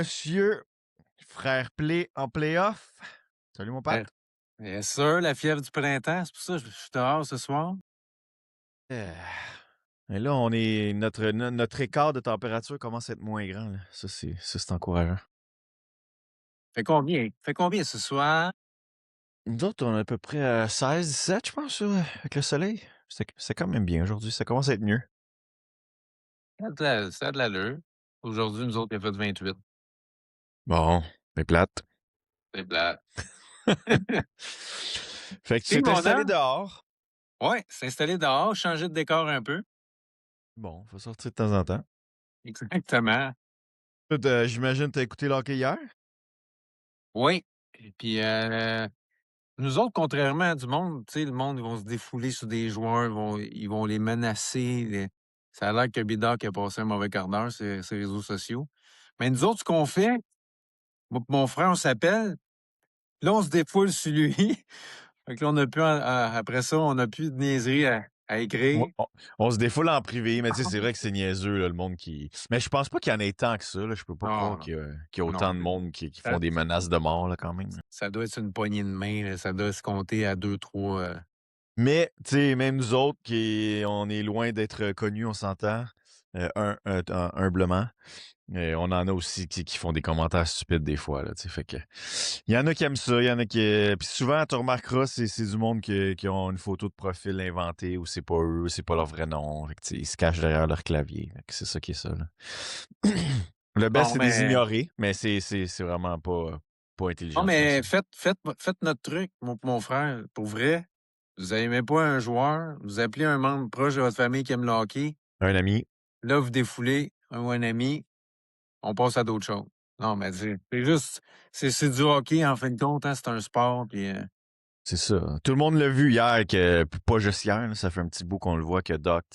monsieur. Frère Play en playoff. Salut mon Ben, Pat. bien sûr, la fièvre du printemps, c'est pour ça que je suis dehors ce soir. Euh, Et là, on est notre écart de température commence à être moins grand, là. Ça, c'est encourageant. Fait combien ce soir? Nous autres, on est à peu près à 16, 17, je pense, avec le soleil. C'est quand même bien aujourd'hui. Ça commence à être mieux. Ça a de l'allure. Aujourd'hui, nous autres, il a fait 28. Bon, c'est plate. C'est plate. Fait que tu Puis, t'es mon installé homme, dehors. ouais, s'installer dehors, changer de décor un peu. Bon, faut sortir de temps en temps. Exactement. J'imagine que t'as écouté l'hockey hier? Oui. Et puis, nous autres, contrairement à du monde, tu sais, le monde, ils vont se défouler sur des joueurs, ils vont les menacer. Ça a l'air que Bidard qui a passé un mauvais quart d'heure sur ses réseaux sociaux. Mais nous autres, ce qu'on fait, moi pis mon frère, on s'appelle. Là, on se défoule sur lui. Fait que là, on a plus, après ça, on n'a plus de niaiserie à On, écrire. on- on se défoule en privé, mais tu sais, c'est vrai que c'est niaiseux, là, le monde qui. Mais je pense pas qu'il y en ait tant que ça, là. Je peux pas Non, croire non, qu'il y a non. autant de monde qui Ça, font des menaces de mort, là, quand même. ça doit être une poignée de main, là. Ça doit se compter à deux, trois. Mais, tu sais, même nous autres, on est loin d'être connus, on s'entend, humblement. Et on en a aussi qui font des commentaires stupides des fois, là, tu sais. Fait que. Il y en a qui aiment ça, il y en a qui. Puis souvent, tu remarqueras, c'est du monde qui ont une photo de profil inventée ou c'est pas eux, c'est pas leur vrai nom. Fait que, tu sais, ils se cachent derrière leur clavier. Fait que c'est ça qui est ça, là. Le best, Non, c'est des mais, ignorer, mais c'est vraiment pas non, intelligent de faire mais ça. faites notre truc, mon frère. Pour vrai, vous n'aimez pas un joueur, vous appelez un membre proche de votre famille qui aime le hockey. Un ami, Là, vous défoulez un ou un ami, on passe à d'autres choses. Non, mais c'est juste, c'est du hockey, en fin de compte, hein, c'est un sport, puis c'est ça. Tout le monde l'a vu hier, pas juste hier, là, ça fait un petit bout qu'on le voit que Doc,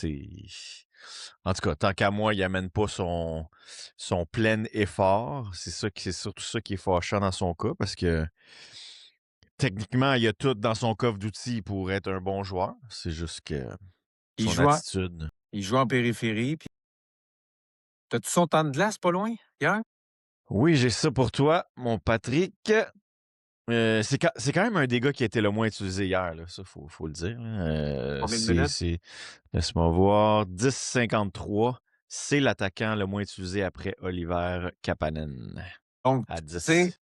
en tout cas, tant qu'à moi, il amène pas son plein effort. C'est surtout ça qui est fâchant dans son cas, parce que techniquement, il y a tout dans son coffre d'outils pour être un bon joueur. C'est juste que il son joue, attitude. il joue en périphérie. Puis, t'as-tu son temps de glace pas loin, hier? Oui, j'ai ça pour toi, mon Patrick. C'est quand même un des gars qui a été le moins utilisé hier, là. Ça, faut le dire, là. Combien de minutes? Laisse-moi voir, 10,53. C'est l'attaquant le moins utilisé après Oliver Kapanen Donc, à tu sais, 10.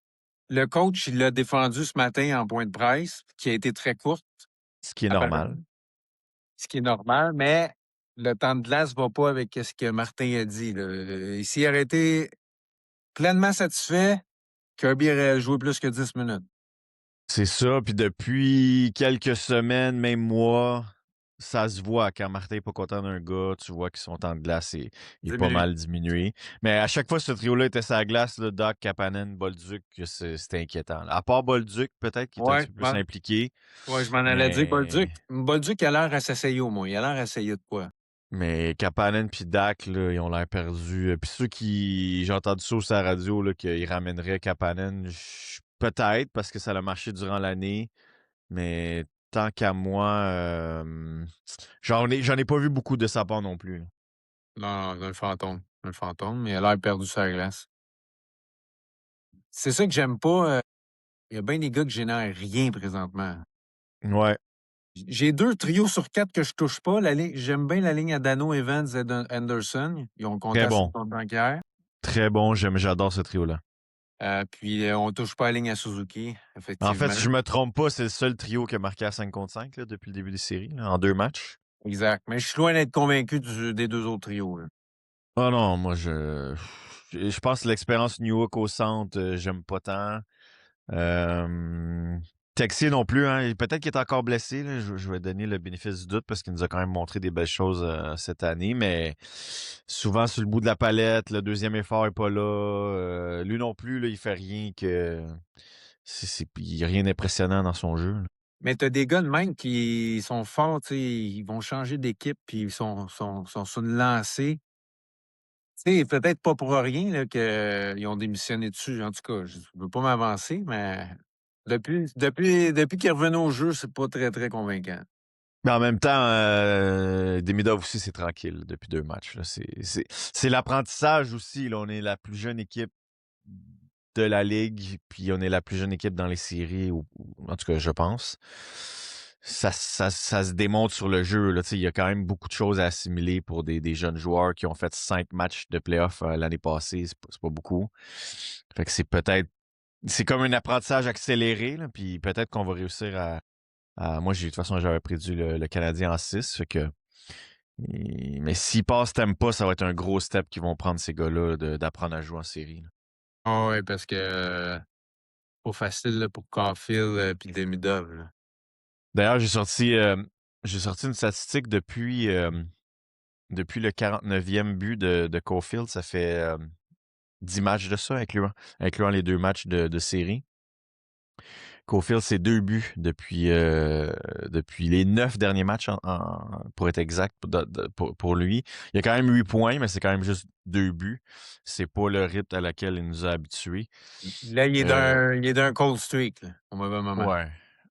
le coach, il l'a défendu ce matin en point de presse, qui a été très courte, Ce qui est normal. apparemment, ce qui est normal, mais le temps de glace va pas avec ce que Martin a dit, là. Il s'y aurait été pleinement satisfait, Kirby aurait joué plus que 10 minutes. C'est ça, puis depuis quelques semaines, même mois, ça se voit quand Martin n'est pas content d'un gars, tu vois que son temps de glace est 10 pas minutes. mal diminué. Mais à chaque fois que ce trio-là était sur la glace, là, Doc, Kapanen, Bolduc, c'était inquiétant, là. À part Bolduc, peut-être, qui est un Ouais, petit peu plus impliqué, ouais, je m'en allais dire mais, Bolduc. Bolduc a l'air à s'essayer au moins. Il a l'air à essayer de quoi? mais Kapanen puis Dak, là, ils ont l'air perdus. Puis ceux qui, j'ai entendu ça sur la radio, là, qu'ils ramèneraient Kapanen, peut-être, parce que ça a marché durant l'année. Mais tant qu'à moi, j'en ai pas vu beaucoup de sa part non plus, là. Non, un fantôme. Un fantôme, mais il a l'air perdu sur la glace. C'est ça que j'aime pas. Il y a bien des gars qui génèrent rien présentement. Ouais, J'ai 2 trios sur 4 que je touche pas. J'aime bien la ligne à Dano, Evans et Anderson. Ils ont compté très assez bon. longtemps qu'hier. Très bon. J'adore ce trio-là. Puis on touche pas la ligne à Suzuki, En fait, effectivement. si je me trompe pas, c'est le seul trio qui a marqué à 5 contre 5 là, depuis le début des séries, là, en 2 matchs. Exact. Mais je suis loin d'être convaincu des 2 autres trios, là. Ah non, moi, je pense que l'expérience New York au centre, j'aime pas tant. Euh, Texier non plus, hein. Peut-être qu'il est encore blessé, là. Je vais donner le bénéfice du doute parce qu'il nous a quand même montré des belles choses cette année, mais souvent sur le bout de la palette, le deuxième effort est pas là. Lui non plus, là, il fait rien que. Il n'y a rien d'impressionnant dans son jeu, là. Mais t'as des gars de même qui sont forts, tu sais, ils vont changer d'équipe, puis ils sont sur une lancée. Tu sais, peut-être pas pour rien là, qu'ils ont démissionné dessus. En tout cas, je ne veux pas m'avancer, mais depuis qu'il est revenu au jeu, c'est pas très, très convaincant. Mais en même temps, Demidov aussi, c'est tranquille là, depuis 2 matchs, là. C'est l'apprentissage aussi, là. On est la plus jeune équipe de la ligue, puis on est la plus jeune équipe dans les séries, ou en tout cas, je pense. Ça se démontre sur le jeu. Là. Il y a quand même beaucoup de choses à assimiler pour des jeunes joueurs qui ont fait 5 matchs de playoff l'année passée. C'est pas beaucoup. Fait que c'est comme un apprentissage accéléré, là, puis peut-être qu'on va réussir moi, de toute façon, j'avais prédit le Canadien en 6. Fait que, mais s'ils passent Tampa, ça va être un gros step qu'ils vont prendre ces gars-là d'apprendre à jouer en série. Là. Ah ouais, parce que pas facile là, pour Caulfield puis Demidov. Là. D'ailleurs, j'ai sorti une statistique depuis le 49e but de Caulfield. Ça fait 10 matchs de ça, incluant les 2 matchs de série. Caulfield, c'est 2 buts depuis les 9 derniers matchs, pour être exact, pour lui. Il y a quand même 8 points, mais c'est quand même juste 2 buts. C'est pas le rythme à laquelle il nous a habitués. Là, il est d'un cold streak là, au mauvais moment. Ouais,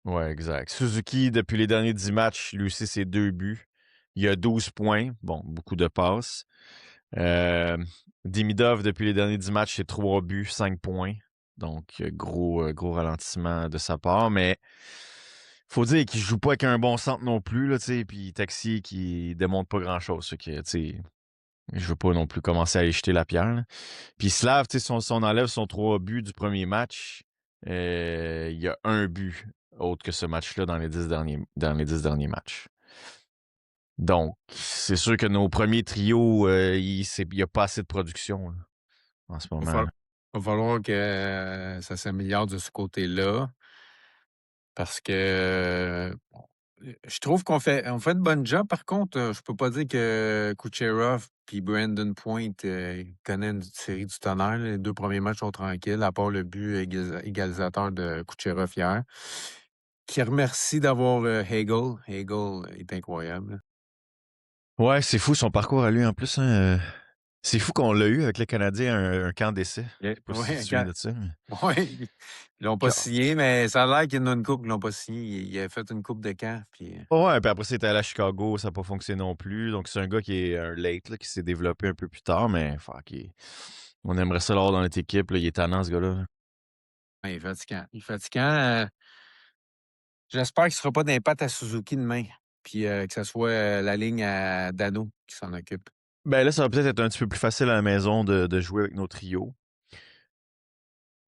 ouais, exact. Suzuki, depuis les derniers 10 matchs, lui aussi, c'est 2 buts. Il a 12 points. Bon, beaucoup de passes. Demidov, depuis les derniers 10 matchs, c'est 3 buts, 5 points. Donc, gros ralentissement de sa part. Mais faut dire qu'il joue pas avec un bon centre non plus. Là, puis Taxi qui démontre pas grand-chose. Je veux pas non plus commencer à y jeter la pierre. Là. Puis Slav, si on enlève son 3 buts du premier match, il y a un but autre que ce match-là dans les 10 derniers matchs. Donc, c'est sûr que nos premiers trios, il n'y a pas assez de production là, en ce moment. Là. Va falloir que ça s'améliore de ce côté-là. Parce que je trouve on fait de bonne job. Par contre, je peux pas dire que Kucherov puis Brandon Point connaissent une série du tonnerre. Les 2 premiers matchs sont tranquilles, à part le but égalisateur de Kucherov hier. Qui remercie d'avoir Hagel. Hagel est incroyable. Ouais, c'est fou son parcours à lui en plus. Hein, c'est fou qu'on l'a eu avec les Canadiens, un camp d'essai. Je sais pas si tu te Oui, souviens de ça. Mais... ouais, ils l'ont pas signé, mais ça a l'air qu'il y en a une couple qui l'ont pas signé. Il a fait une coupe de camp. Puis, Ouais, puis après, c'était allé à Chicago, ça n'a pas fonctionné non plus. Donc, c'est un gars qui est un late, là, qui s'est développé un peu plus tard, mais on aimerait ça l'avoir dans notre équipe. Là, il est tannant, ce gars-là. il est fatigant. Il est fatigant. J'espère qu'il ne sera pas d'impact à Suzuki demain. Puis que ce soit la ligne à Dano qui s'en occupe. Ben là, ça va peut-être être un petit peu plus facile à la maison de jouer avec nos trios.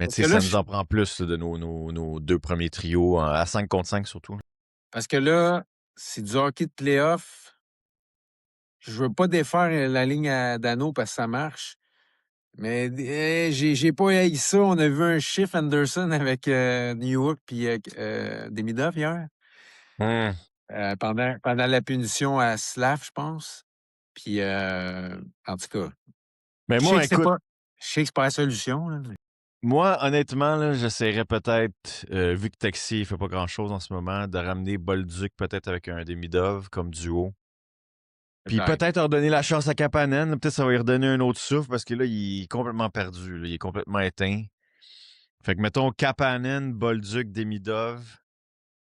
Mais tu Parce sais, que là, ça nous en prend plus là, de nos 2 premiers trios, à 5 contre 5 surtout. c'est du hockey de playoff. Je veux pas défaire la ligne à Dano parce que ça marche. Mais j'ai pas haï ça. On a vu un chiffre Anderson avec New York puis Demidov hier. Hmm. Pendant la punition à Slav, je pense. Puis, en tout cas, Mais je sais moi, que écoute, c'est pas la solution. Là, moi, honnêtement, là, j'essaierais peut-être, vu que Taxi ne fait pas grand-chose en ce moment, de ramener Bolduc peut-être avec un Demidov comme duo. Puis peut-être. peut-être redonner la chance à Kapanen. Peut-être ça va lui redonner un autre souffle parce que là, il est complètement perdu. Là. Il est complètement éteint. Fait que mettons Kapanen, Bolduc, Demidov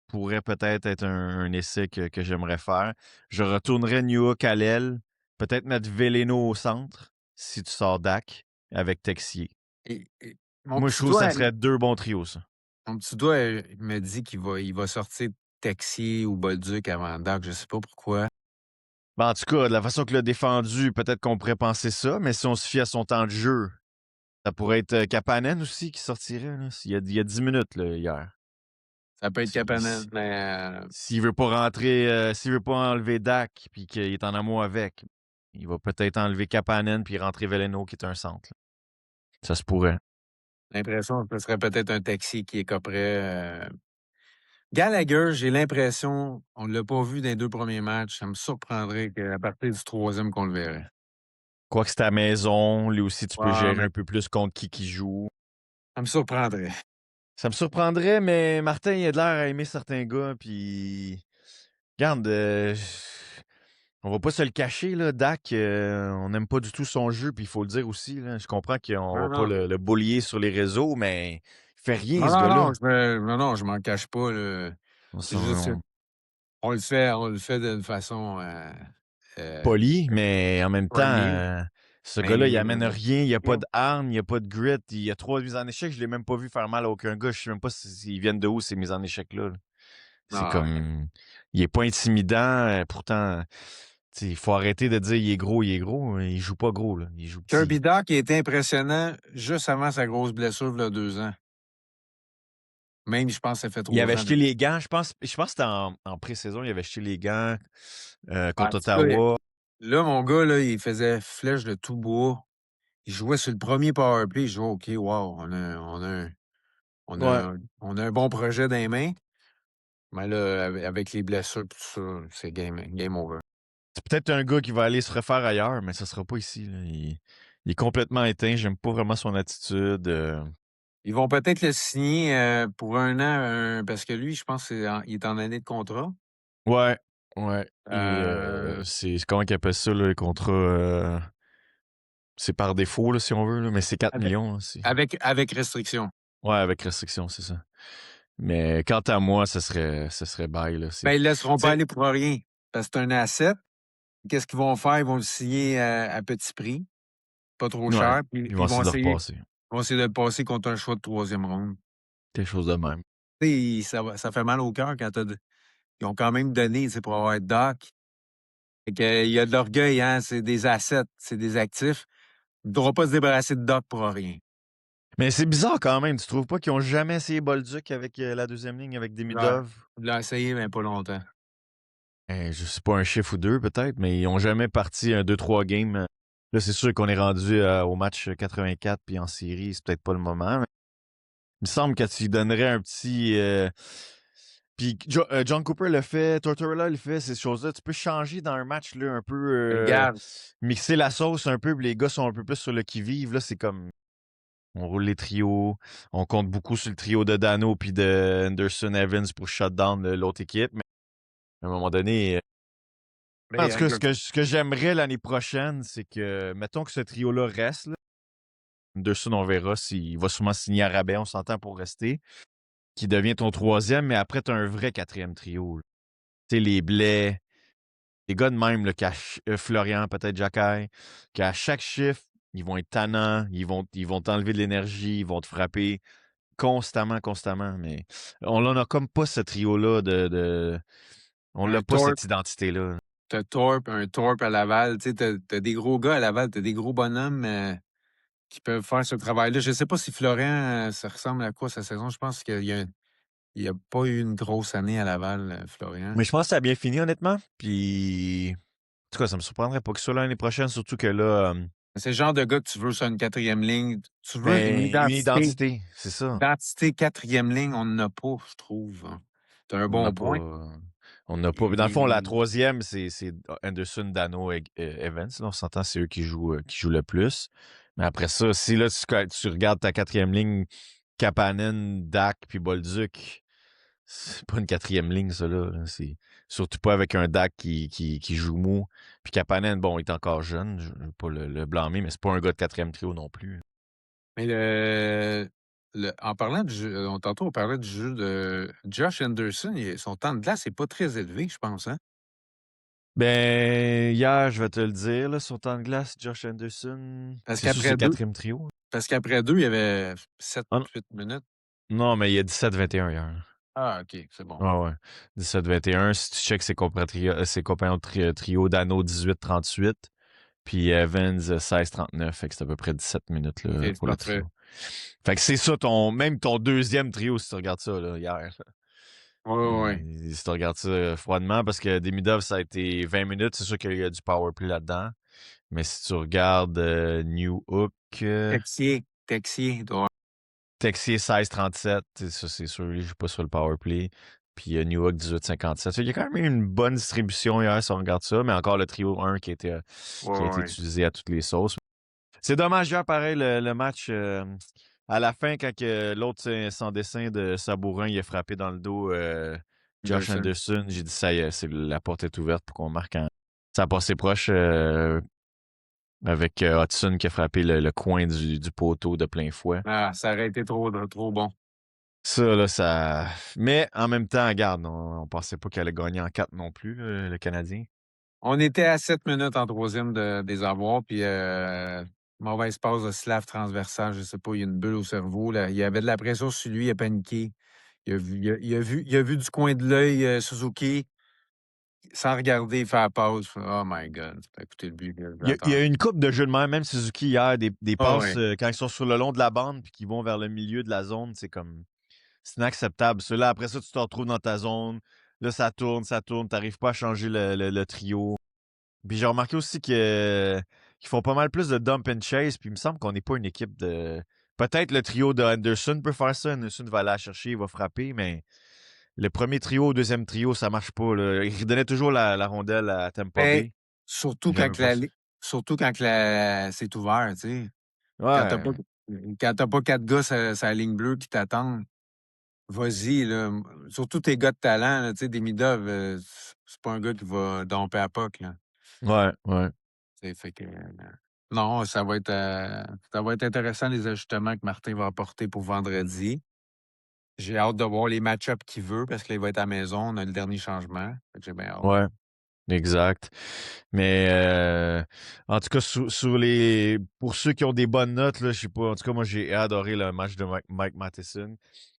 pourrait peut-être être un essai que j'aimerais faire. Je retournerais Newhook à l'aile. Peut-être mettre Veleno au centre si tu sors Dak avec Texier. Mon Moi, je petit trouve que ça doigt, serait 2 bons trios, ça. il me dit il va sortir Texier ou Bolduc avant Doc. Je sais pas pourquoi. Ben, en tout cas, de la façon qu'il a défendu, peut-être qu'on pourrait penser ça, mais si on se fie à son temps de jeu, ça pourrait être Kapanen aussi qui sortirait. Là. Il y a 10 minutes là, hier. Ça peut être Kapanen, S'il mais veut pas rentrer, s'il veut pas enlever Dak puis qu'il est en amour avec, il va peut-être enlever Kapanen puis rentrer Veleno qui est un centre. Là. Ça se pourrait. l'impression que ce serait peut-être un taxi qui écoperait. Gallagher, j'ai l'impression, on ne l'a pas vu dans les 2 premiers matchs. Ça me surprendrait qu'à partir du 3e qu'on le verrait. Quoique c'est à la maison, lui aussi, tu peux Ouais, gérer mais un peu plus contre qui joue. ça me surprendrait. Ça me surprendrait, mais Martin, il a de l'air à aimer certains gars, puis... Regarde, on va pas se le cacher, là, Dak, on n'aime pas du tout son jeu, puis il faut le dire aussi. Là. Je comprends qu'on Non, va pas non. le bullier sur les réseaux, mais il fait rien, Non, ce non, gars-là. non, je m'en cache pas. Là. On C'est juste que s'en on le fait d'une façon poli, mais en même temps, polie. Ce gars-là, il amène Mais rien, il n'y a pas d'armes, il n'y a pas de grit, il y a 3 mises en échec, je ne l'ai même pas vu faire mal à aucun gars. Je ne sais même pas s'ils viennent de où, ces mises en échec-là. Là. C'est ah, comme. Il est pas intimidant, pourtant, il faut arrêter de dire il est gros, il est gros. Il joue pas gros, là. Il joue petit. Kirby Doc, qui était impressionnant juste avant sa grosse blessure, il y a 2 ans. Même, je pense que ça fait Il avait 3 ans. jeté les gants, je pense que c'était en pré-saison, il avait jeté les gants En contre tout cas, Ottawa. là, mon gars, là, il faisait flèche de tout bois. Il jouait sur le premier power play. Je jouais, OK, wow, Ouais. on a un bon projet dans les mains. Mais là, avec les blessures, tout ça, c'est game over. C'est peut-être un gars qui va aller se refaire ailleurs, mais ça sera pas ici. Là. Il est complètement éteint. J'aime pas vraiment son attitude. Ils vont peut-être le signer pour 1 an, parce que lui, je pense qu'il est en année de contrat. Ouais, ouais. Et Euh, c'est comment qu'ils appellent ça, là, les contrats. C'est par défaut, là, si on veut, là, mais c'est 4 avec, millions. Là, avec restriction. ouais, avec restriction, c'est ça. Mais quant à moi, ce serait bail. Là, Ben, ils ne laisseront pas t'sais, aller pour rien. Parce que c'est un asset. Qu'est-ce qu'ils vont faire? Ils vont le signer à petit prix, pas trop ouais, cher. Puis ils vont essayer de repasser. ils vont essayer de le passer contre un choix de troisième ronde. Quelque chose de même. Tu sais, ça fait mal au cœur quand ils ont quand même donné, tu sais, pour avoir Doc. Fait que, il y a de l'orgueil, hein? C'est des assets, c'est des actifs. Ils ne devront pas se débarrasser de Doc pour rien. Mais c'est bizarre quand même. Tu trouves pas qu'ils ont jamais essayé Bolduc avec la deuxième ligne, avec Là, Demidov? il l'a essayé, mais pas longtemps. Je sais pas, un chiffre ou deux peut-être, mais ils ont jamais parti un 2-3 games. Là, c'est sûr qu'on est rendu au match 84 puis en série, c'est peut-être pas le moment. Mais il me semble que tu lui donnerais un petit. Puis John Cooper le fait, Tortorella le fait, ces choses-là. Tu peux changer dans un match là, un peu Regarde, mixer la sauce un peu, puis les gars sont un peu plus sur le qui-vive. Là, c'est comme on roule les trios, on compte beaucoup sur le trio de Dano puis de Anderson Evans pour shut down l'autre équipe. Mais à un moment donné, en mais tout cas, ce que j'aimerais l'année prochaine, c'est que, mettons que ce trio-là reste, là, Anderson, on verra s'il va sûrement signer à rabais, on s'entend pour rester, qui devient ton troisième, mais après, tu as un vrai quatrième trio. Tu sais, les Blais, les gars de même, là, Florian, peut-être Jacquet, qu'à chaque chiffre, ils vont être tannants, ils vont t'enlever de l'énergie, ils vont te frapper constamment, constamment. Mais on n'en a comme pas ce trio-là on un n'a pas Torp, cette identité-là. t'as un Torp à Laval. Tu sais, t'as des gros gars à Laval, t'as des gros bonhommes qui peuvent faire ce travail-là. Je ne sais pas si Florian, ça ressemble à quoi sa saison. Je pense il a pas eu une grosse année à Laval, Florian. Mais je pense que ça a bien fini, honnêtement. Puis, en tout cas, ça me surprendrait pas que ce soit l'année prochaine, surtout que là, C'est le genre de gars que tu veux sur une quatrième ligne. Tu veux une ben, une identité, c'est ça. identité quatrième ligne, on n'en a pas, je trouve. Tu as un On n'a bon pas. point. On n'a pas. Dans le fond, la Et, troisième, c'est Anderson, Dano et Evans. Là, on s'entend, c'est eux qui jouent le plus. Mais après ça, si là, tu regardes ta quatrième ligne, Kapanen, Dak puis Bolduc, c'est pas une quatrième ligne, ça, là. C'est surtout pas avec un Dak qui joue mou. Puis Kapanen, bon, il est encore jeune, je ne veux pas le blâmer, mais c'est pas un gars de quatrième trio non plus. mais en parlant du jeu, tantôt on parlait du jeu de Josh Anderson, son temps de glace n'est pas très élevé, je pense, hein? Ben, hier, je vais te le dire, là, sur temps de glace, Josh Anderson, Parce c'est sûr, c'est le qu'après deux, quatrième trio. parce qu'après deux, il y avait 7, Ah, 8 minutes. non, mais il y a 17-21 hier. Ah, OK, c'est bon. Ah ouais. 17-21. Si tu checkes ses compagnons de trio, Dano 18-38, puis Evans 16-39. Fait que c'est à peu près 17 minutes OK, là, c'est pour le parfait. trio. Fait que c'est ça, même ton deuxième trio, si tu regardes ça là, hier. Oui, oui, oui. Si tu regardes ça froidement, parce que Demidov, ça a été 20 minutes. C'est sûr qu'il y a du power play là-dedans. Mais si tu regardes New Hook, Texier, il doit avoir- Texier 16-37, ça c'est sûr, lui, il joue pas sur le power play. Puis New Hook 18-57. Il y a quand même eu une bonne distribution hier si on regarde ça, mais encore le trio 1 ouais, qui a été ouais. utilisé à toutes les sauces. C'est dommage hier, pareil, le match. À la fin, quand l'autre sans dessin de Sabourin, il a frappé dans le dos Josh Anderson. Anderson, j'ai dit ça y est, la porte est ouverte pour qu'on marque. Ça a passé proche avec Hudson qui a frappé le coin du poteau de plein fouet. Ah, ça aurait été trop bon. Ça, là, ça. Mais en même temps, regarde, on pensait pas qu'elle allait gagner en 4 non plus, le Canadien. On était à 7 minutes en troisième des avoirs, puis mauvaise passe de Slav transversal, je sais pas, il y a une bulle au cerveau. Là. Il y avait de la pression sur lui, il a paniqué. Il a vu du coin de l'œil Suzuki, sans regarder, faire la passe. Oh my God, ça a coûté le but. Il y a une coupe de jeux de même Suzuki hier, des Ah passes ouais. quand ils sont sur le long de la bande puis qu'ils vont vers le milieu de la zone, c'est inacceptable. Ceux-là, après ça, tu te retrouves dans ta zone. Là, ça tourne, t'arrives pas à changer le trio. Puis j'ai remarqué aussi qu'ils font pas mal plus de dump and chase, puis il me semble qu'on n'est pas une équipe de. Peut-être le trio de Anderson peut faire ça. Anderson va aller la chercher, il va frapper, mais le premier trio, deuxième trio, ça marche pas. Là. Il redonnait toujours la rondelle à Tampa Ben, Bay. surtout J'aimais quand pas ça. c'est ouvert, tu sais. Quand t'as pas, Ouais. quand t'as pas quatre gars sur la ligne bleue qui t'attendent, vas-y, là. Surtout tes gars de talent, là, tu sais, Demidov, c'est pas un gars qui va domper à POC, là. Ouais, ouais. Tu sais, fait que, non, ça va être intéressant les ajustements que Martin va apporter pour vendredi. J'ai hâte de voir les match-ups qu'il veut parce qu'il va être à la maison. On a le dernier changement. Fait que j'ai bien hâte. Ouais. Exact. Mais en tout cas, pour ceux qui ont des bonnes notes, là, je sais pas. En tout cas, moi, j'ai adoré le match de Mike Matheson.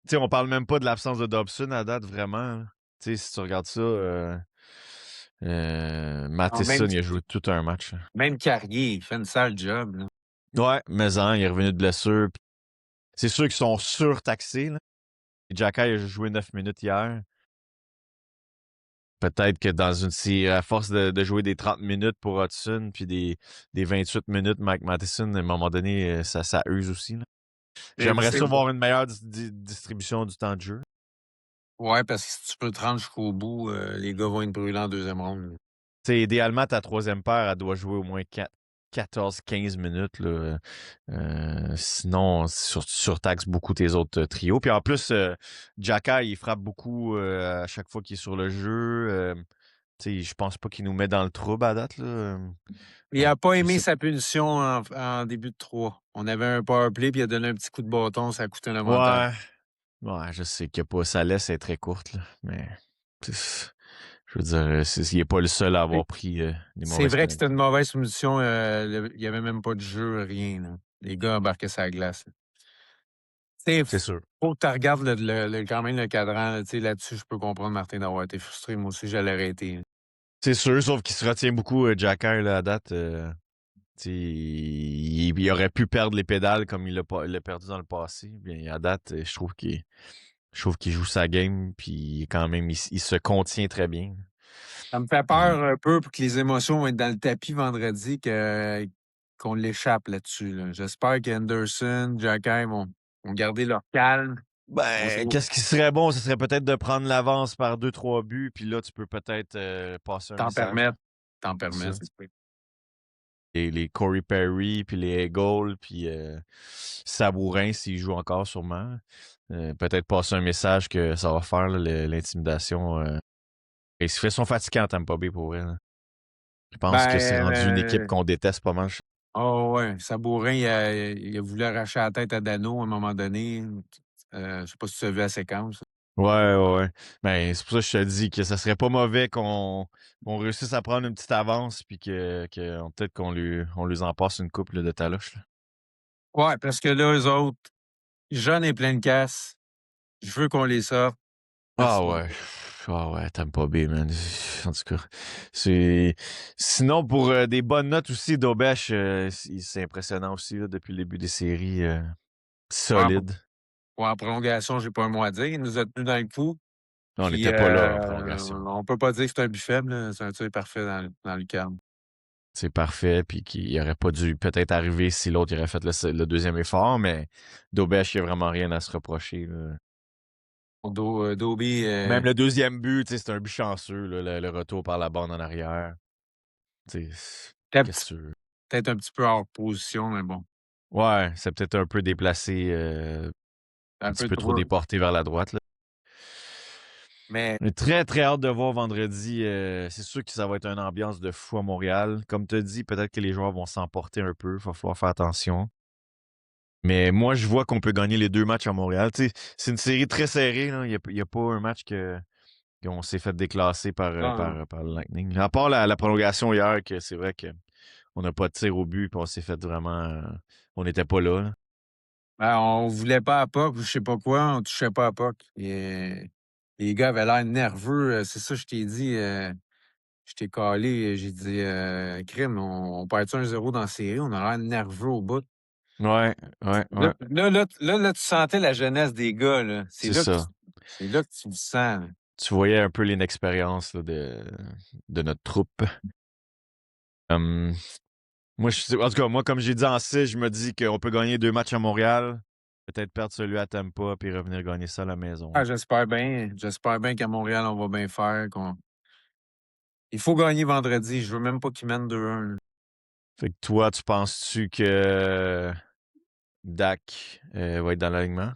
Tu sais, on parle même pas de l'absence de Dobson à date, vraiment. Là. Tu sais, si tu regardes ça, Non, Matheson, il a joué tout un match. Là. même Carrier, il fait une sale job, là. Ouais, mais il est revenu de blessure. C'est sûr qu'ils sont surtaxés. Là. Jacky a joué 9 minutes hier. Peut-être que dans une série, à force de jouer des 30 minutes pour Hudson, puis des 28 minutes Mike Matheson, à un moment donné, ça use aussi. Là. Mais J'aimerais c'est ça voir une meilleure distribution du temps de jeu. ouais, parce que si tu peux te rendre jusqu'au bout, les gars vont être brûlés en deuxième ronde. T'sais, idéalement, ta troisième paire, elle doit jouer au moins 14-15 minutes. Là. Sinon, surtaxe beaucoup tes autres trios. Puis en plus, Jacka, il frappe beaucoup à chaque fois qu'il est sur le jeu. Je pense pas qu'il nous met dans le trouble à date. Là. Il Donc, a pas je aimé sais. sa punition en début de 3. On avait un power play, puis il a donné un petit coup de bâton, ça a coûté un avantage. Ouais, ouais, je sais que pas. Sa laisse est très courte, là, mais je veux dire, il n'est pas le seul à avoir pris des C'est mauvaises vrai que c'était pénalités. une mauvaise punition. Il n'y avait même pas de jeu, rien, là. Les gars embarquaient sur la glace. Il C'est sûr. faut que tu regardes quand même le cadran. Là, là-dessus, je peux comprendre Martin d'avoir été frustré. Moi aussi, j'allais arrêter. C'est sûr, sauf qu'il se retient beaucoup, Jacker, là, à date. Il aurait pu perdre les pédales comme il l'a perdu dans le passé. Bien, à date, je trouve qu'il joue sa game, puis quand même, il se contient très bien. Ça me fait Puis, peur un peu pour que les émotions vont être dans le tapis vendredi qu'on l'échappe là-dessus. Là. J'espère qu'Anderson, Jacky vont garder leur calme. ben, qu'est-ce qui serait bon? Ce serait peut-être de prendre l'avance par 2-3 buts, puis là, tu peux peut-être passer un T'en message. permettre. T'en C'est ça. permettre. Les Corey Perry, puis les Eagles, puis Sabourin, s'il joue encore sûrement. Peut-être passer un message que ça va faire là, l'intimidation. Les sifflets sont fatigants, Tampa Bay, pour vrai. Là. Je pense que c'est rendu une équipe Ben, qu'on déteste pas mal. oh ouais, Sabourin, il a voulu arracher la tête à Dano à un moment donné. Je sais pas si tu as vu la séquence. Ouais, ouais, ouais. Ben, c'est pour ça que je te dis que ça serait pas mauvais qu'on réussisse à prendre une petite avance, puis peut-être on lui en passe une couple de taloches. Là. Ouais, parce que là, eux autres, jeunes et pleine casse, je veux qu'on les sorte. Ah Merci, ouais. bonjour. Ah ouais, Tampa Bay, man. En tout cas, c'est... Sinon, pour des bonnes notes aussi, Dobesh, c'est impressionnant aussi là, depuis le début des séries. Ouais, Solide. en prolongation, j'ai pas un mot à dire. Il nous a tenus dans le coup. On Puis, n'était pas là en prolongation. on peut pas dire que c'est un but faible. Là. C'est un tir parfait dans le cadre. C'est parfait, puis qu'il aurait pas dû peut-être arriver si l'autre aurait fait le deuxième effort, mais Dobesh, il n'y a vraiment rien à se reprocher. Là. Dobie, Même le deuxième but, c'est un but chanceux, là, le retour par la bande en arrière. Tu sais, qu'est-ce que tu veux? peut-être un petit peu hors position, mais bon. Ouais, c'est peut-être un peu déplacé, un Un petit peu peu trop trop. déporté vers la droite. Là. Mais J'ai très, très hâte de voir vendredi. C'est sûr que ça va être une ambiance de fou à Montréal. Comme tu as dit, peut-être que les joueurs vont s'emporter un peu. Il va falloir faire attention. Mais moi, je vois qu'on peut gagner les deux matchs à Montréal. Tu sais, c'est une série très serrée. Là. Il n'y a pas un match que On s'est fait déclasser Non, par le Lightning. À part la prolongation hier, que c'est vrai qu'on n'a pas de tir au but, puis on s'est fait vraiment. On n'était pas là, là. ben, on voulait pas à puck, ou je sais pas quoi, on touchait pas à puck. Et, les gars avaient l'air nerveux. C'est ça, je t'ai dit. Je t'ai calé. J'ai dit, crime, on perd 1-0 dans la série. On a l'air nerveux au bout. Ouais, ouais, Là, ouais. là, tu sentais la jeunesse des gars. Là. C'est ça. C'est là que tu le sens. Là. Tu voyais un peu l'inexpérience là, de notre troupe. Hum, en tout cas, moi, comme j'ai dit en 6, je me dis qu'on peut gagner 2 matchs à Montréal, peut-être perdre celui à Tampa, puis revenir gagner ça à la maison. Ah, j'espère bien. J'espère bien qu'à Montréal, on va bien faire. Il faut gagner vendredi. Je veux même pas qu'ils mènent 2-1. Là. Fait que toi, tu penses-tu que Dak va être dans l'alignement?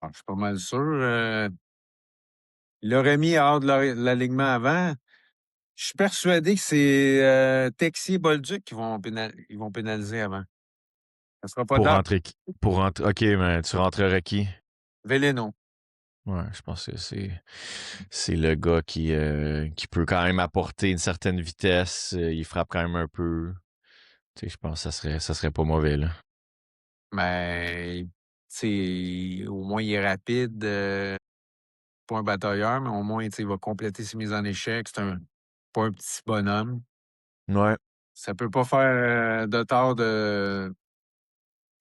Ah, je suis pas mal sûr. Il aurait mis hors de l'alignement avant. Je suis persuadé que c'est Texier et Bolduc ils vont pénaliser avant. Ça sera pas Pour Dak. rentrer qui? Pour rentrer. OK, mais tu rentrerais qui? Veleno. Ouais, je pense que c'est le gars qui peut quand même apporter une certaine vitesse. Il frappe quand même un peu. Tu sais, je pense que ça serait pas mauvais, là. Mais, tu sais, au moins, il est rapide. Pas un batailleur, mais au moins, tu sais, il va compléter ses mises en échec. Pas un petit bonhomme. Ouais. Ça peut pas faire de tort de.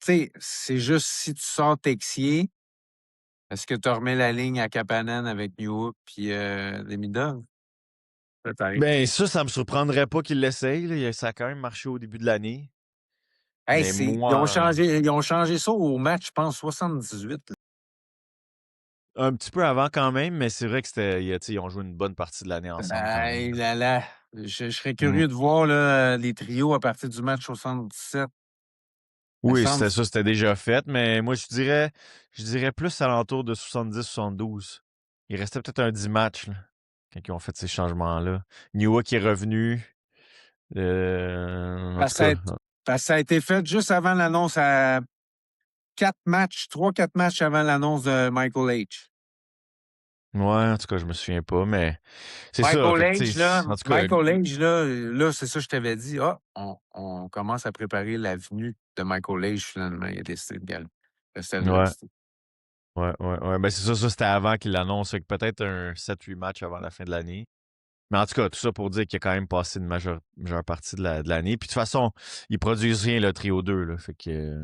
Tu sais, c'est juste si tu sors Texier, est-ce que tu remets la ligne à Kapanen avec Newhook puis Demidov? Peut-être. Ben, ça me surprendrait pas qu'il l'essaye, là. Ça a quand même marché au début de l'année. Hey, Mais moi, ils ont changé ça au match, je pense, 78. Là. un petit peu avant quand même, mais c'est vrai que tu sais, ils ont joué une bonne partie de l'année ensemble quand même. Hey là là. Je serais Mm. curieux de voir là, les trios à partir du match 77. Me Oui, semble. c'était déjà fait, mais moi, je dirais plus alentour de 70-72. Il restait peut-être un 10 matchs, là, quand ils ont fait ces changements-là. Newa qui est revenu. En Parce tout que ça a, cas, parce que ça a été fait juste avant l'annonce à 4 matchs, 3-4 matchs avant l'annonce de Michael H. ouais, en tout cas, je me souviens pas, mais c'est ça. Michael Fait que, H, tu là, sais, en tout cas, c'est ça, je t'avais dit. Ah, on commence à préparer l'avenue de Michael H, finalement. Il a décidé de rester à ouais, l'université. ouais. Ben, c'est ça, c'était avant qu'il l'annonce. Fait que peut-être un 7-8 matchs avant la fin de l'année. Mais en tout cas, tout ça pour dire qu'il a quand même passé une majeure partie de l'année. Puis de toute façon, ils produisent rien, le trio 2. Là, fait que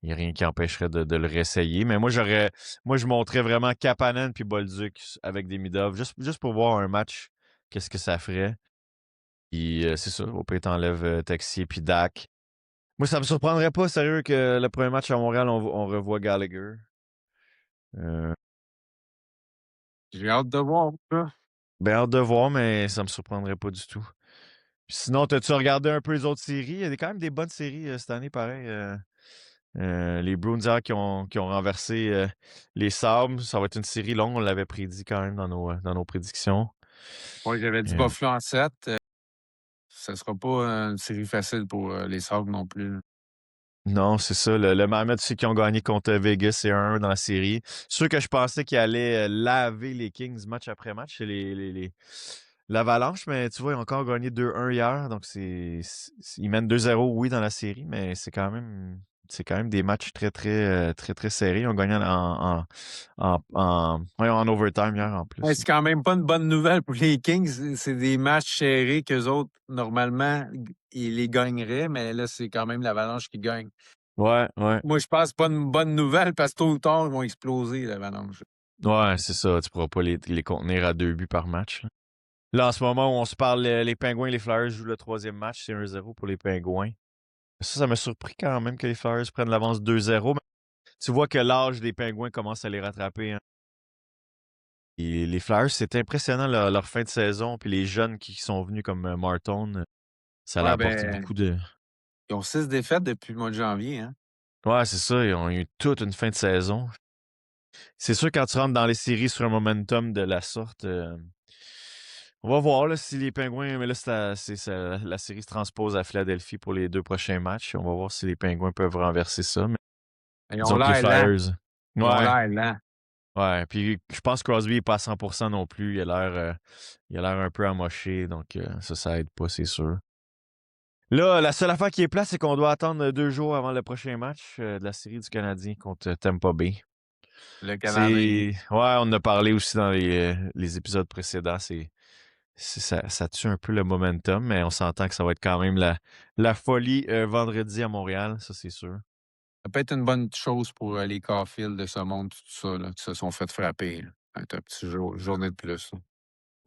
il n'y a rien qui empêcherait de le réessayer. Mais moi, je montrais vraiment Kapanen puis Bolduc avec des mid-off, juste pour voir un match, qu'est-ce que ça ferait. Puis c'est ça, au pire, t'enlèves Texier puis Dak. Moi, ça me surprendrait pas, sérieux, que le premier match à Montréal, on revoit Gallagher. Euh, J'ai hâte de voir, ça. ben, hâte de voir, mais ça me surprendrait pas du tout. Puis sinon, t'as-tu regardé un peu les autres séries? Il y a quand même des bonnes séries cette année, pareil. Les Bruins hier qui ont renversé les Sabres. Ça va être une série longue, on l'avait prédit quand même dans nos prédictions. Ouais, j'avais dit Euh, Buffalo en 7. Ça sera pas une série facile pour les Sabres non plus. Là. non, c'est ça. Le Mammoth, ceux qui ont gagné contre Vegas, c'est 1-1 dans la série. Ceux que je pensais qu'ils allaient laver les Kings match après match, c'est l'Avalanche, mais tu vois, ils ont encore gagné 2-1 hier. Donc, ils mènent 2-0, oui, dans la série, mais c'est quand même des matchs très, très, très, très serrés. Ils ont gagné ouais, en overtime hier en Ouais, plus. c'est quand même pas une bonne nouvelle pour les Kings. C'est des matchs serrés qu'eux autres, normalement, ils les gagneraient, mais là, c'est quand même l'Avalanche qui gagne. Ouais, ouais. Moi, je pense que c'est pas une bonne nouvelle parce que tôt ou tard, ils vont exploser, l'Avalanche. Ouais, c'est ça. Tu pourras pas les contenir à 2 buts par match. Là, en ce moment où on se parle, les Penguins et les Flyers jouent le troisième match. C'est 1-0 pour les Penguins. Ça m'a surpris quand même que les Flyers prennent l'avance 2-0. Mais tu vois que l'âge des Penguins commence à les rattraper. Hein. Et les Flyers, c'est impressionnant leur fin de saison. Puis les jeunes qui sont venus comme Martin, ça leur a Ouais, apporté ben, beaucoup de. ils ont 6 défaites depuis le mois de janvier. Hein? Ouais, c'est ça. Ils ont eu toute une fin de saison. C'est sûr, quand tu rentres dans les séries sur un momentum de la sorte, on va voir là, si les Penguins. Mais là, la série se transpose à Philadelphie pour les 2 prochains matchs. On va voir si les Pingouins peuvent renverser ça. Mais Ils ont disons que les l'air lents. Flyers. Ils ont Ouais, l'air lents. Ouais, puis je pense que Crosby est pas à 100% non plus. Il a l'air un peu amoché, donc ça aide pas, c'est sûr. Là, la seule affaire qui est plate, c'est qu'on doit attendre 2 jours avant le prochain match de la série du Canadien contre Tampa Bay. Le calendrier. Ouais, on en a parlé aussi dans les épisodes précédents. Ça tue un peu le momentum, mais on s'entend que ça va être quand même la folie vendredi à Montréal, ça c'est sûr. Ça peut être une bonne chose pour les Caulfield de ce monde, tout ça, là, qui se sont fait frapper. Là. Ça va être un petit journée de plus. Là.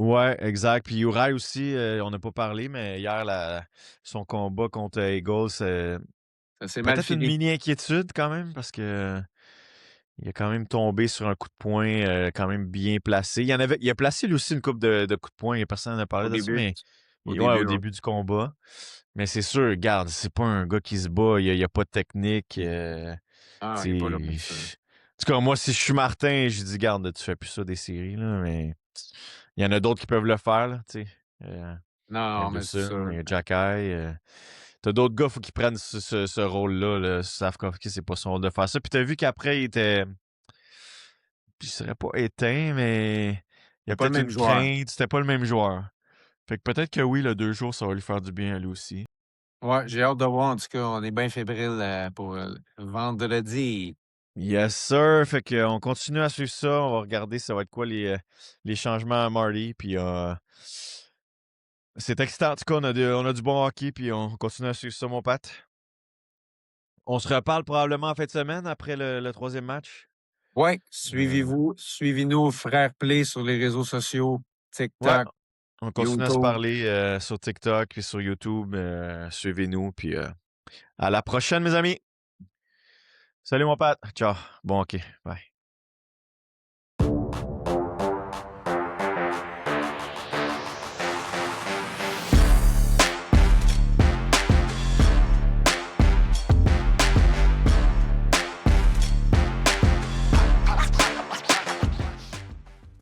Ouais, exact. Puis Uri aussi, on n'a pas parlé, mais hier, son combat contre Eagles, Ça s'est mal peut-être une fini. mini-inquiétude quand même, parce que il a quand même tombé sur un coup de poing quand même bien placé. Il a placé lui aussi une coupe de coups de poing, et personne n'en a Au parlé de ça, début. mais Au ouais, début, au là. début du combat. Mais c'est sûr, regarde, c'est pas un gars qui se bat, il y a pas de technique. Ah, il n'est pas là pour ça. En tout cas, moi, si je suis Martin, je dis, garde, tu fais plus ça des séries, là, mais il y en a d'autres qui peuvent le faire, là, tu sais. Non, non, mais c'est Anderson, sûr. il y a Jack t'as d'autres gars, faut qu'ils prennent ce rôle-là. Là. Slavkovski, c'est pas son rôle de faire ça. Puis t'as vu qu'après, il était. Je serais pas éteint, mais il y a C'est pas le peut-être même une joueur. crainte. C'était pas le même joueur. Fait que peut-être que oui, le 2 jours, ça va lui faire du bien à lui aussi. Ouais, j'ai hâte de voir. En tout cas, on est bien fébrile pour vendredi. Yes, sir. Fait qu'on continue à suivre ça. On va regarder ça va être quoi les changements à Marty. Puis c'est excitant. En tout cas, on a du bon hockey. Puis on continue à suivre ça, mon Pat. On se reparle probablement en fin de semaine après le troisième match. Ouais, Euh, suivez-nous, Frère Play, sur les réseaux sociaux, ouais, TikTok, on continue à se YouTube. parler sur TikTok puis sur YouTube. Suivez-nous. Puis à la prochaine, mes amis. Salut, mon Pat. Ciao. Bon, OK. Bye.